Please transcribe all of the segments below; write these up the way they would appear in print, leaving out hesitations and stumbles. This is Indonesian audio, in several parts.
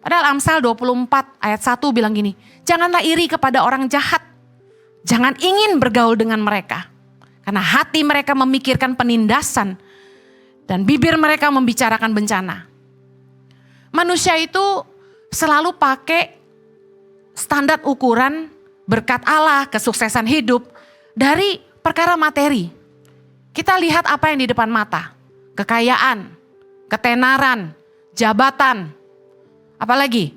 Padahal Amsal 24 ayat 1 bilang gini, janganlah iri kepada orang jahat. Jangan ingin bergaul dengan mereka. Karena hati mereka memikirkan penindasan dan bibir mereka membicarakan bencana. Manusia itu selalu pakai standar ukuran berkat Allah, kesuksesan hidup dari perkara materi. Kita lihat apa yang di depan mata. Kekayaan, ketenaran, jabatan, apalagi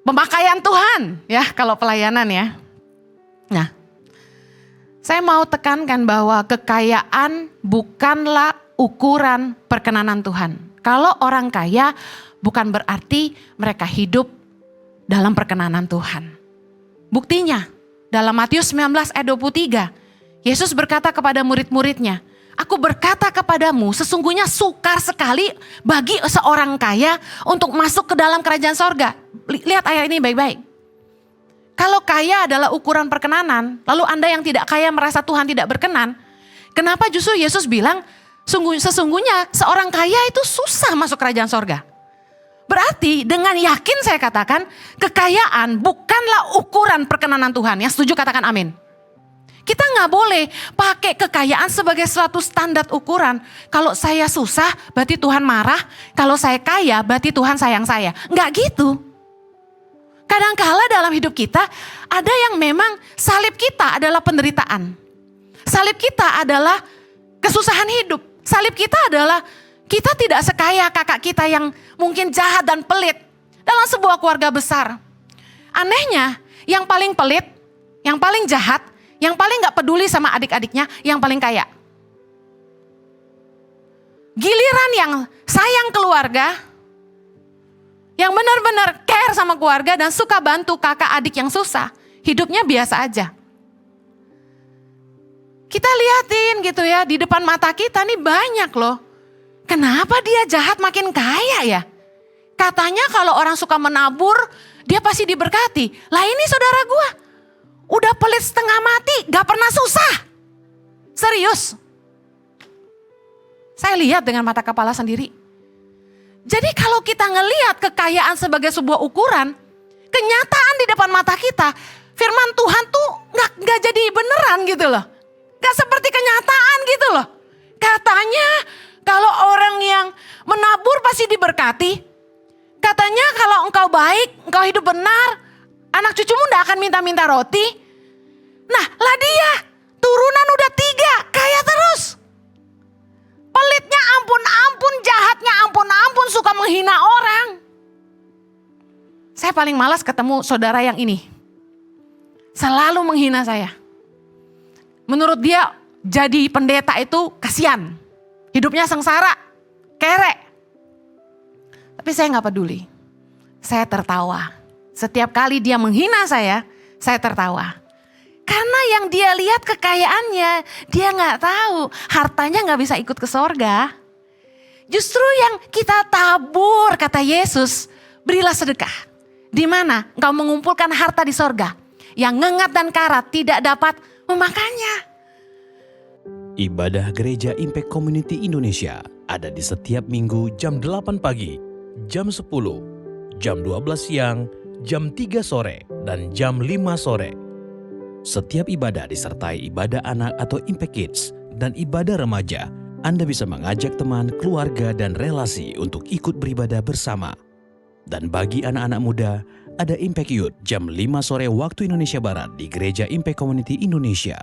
pemakaian Tuhan ya kalau pelayanan ya. Nah, saya mau tekankan bahwa kekayaan bukanlah ukuran perkenanan Tuhan. Kalau orang kaya bukan berarti mereka hidup dalam perkenanan Tuhan. Buktinya dalam Matius 19 ayat 23, Yesus berkata kepada murid-muridnya, aku berkata kepadamu sesungguhnya sukar sekali bagi seorang kaya untuk masuk ke dalam kerajaan sorga. Lihat ayat ini baik-baik. Kalau kaya adalah ukuran perkenanan, lalu Anda yang tidak kaya merasa Tuhan tidak berkenan, kenapa justru Yesus bilang sesungguhnya seorang kaya itu susah masuk kerajaan sorga? Berarti dengan yakin saya katakan kekayaan bukanlah ukuran perkenanan Tuhan. Yang setuju katakan amin. Kita gak boleh pakai kekayaan sebagai suatu standar ukuran. Kalau saya susah berarti Tuhan marah, kalau saya kaya berarti Tuhan sayang saya. Gak gitu. Kadangkala dalam hidup kita ada yang memang salib kita adalah penderitaan. Salib kita adalah kesusahan hidup. Salib kita adalah kita tidak sekaya kakak kita yang mungkin jahat dan pelit dalam sebuah keluarga besar. Anehnya yang paling pelit, yang paling jahat, yang paling gak peduli sama adik-adiknya, yang paling kaya. Giliran yang sayang keluarga, yang benar-benar care sama keluarga dan suka bantu kakak adik yang susah, hidupnya biasa aja. Kita liatin gitu ya, di depan mata kita nih banyak loh. Kenapa dia jahat makin kaya ya? Katanya kalau orang suka menabur, dia pasti diberkati. Lah ini saudara gua, udah pelit setengah mati, gak pernah susah. Serius. Saya lihat dengan mata kepala sendiri. Jadi kalau kita ngelihat kekayaan sebagai sebuah ukuran, kenyataan di depan mata kita, firman Tuhan tuh gak jadi beneran gitu loh. Gak seperti kenyataan gitu loh. Katanya kalau orang yang menabur pasti diberkati. Katanya kalau engkau baik, engkau hidup benar, anak cucumu gak akan minta-minta roti. Nah lah dia, turunan udah 3, kaya terus. Pelitnya ampun-ampun, jahatnya ampun-ampun, suka menghina orang. Saya paling malas ketemu saudara yang ini. Selalu menghina saya. Menurut dia jadi pendeta itu kasihan. Hidupnya sengsara, kerek. Tapi saya gak peduli. Saya tertawa. Setiap kali dia menghina saya tertawa. Karena yang dia lihat kekayaannya, dia gak tahu hartanya gak bisa ikut ke sorga. Justru yang kita tabur, kata Yesus, berilah sedekah. Di mana engkau mengumpulkan harta di sorga, yang ngengat dan karat tidak dapat memakannya. Ibadah Gereja Impact Community Indonesia ada di setiap minggu jam 8 pagi, jam 10, jam 12 siang, jam 3 sore, dan jam 5 sore. Setiap ibadah disertai ibadah anak atau Impact Kids dan ibadah remaja. Anda bisa mengajak teman, keluarga, dan relasi untuk ikut beribadah bersama. Dan bagi anak-anak muda, ada Impact Youth jam 5 sore waktu Indonesia Barat di Gereja Impact Community Indonesia.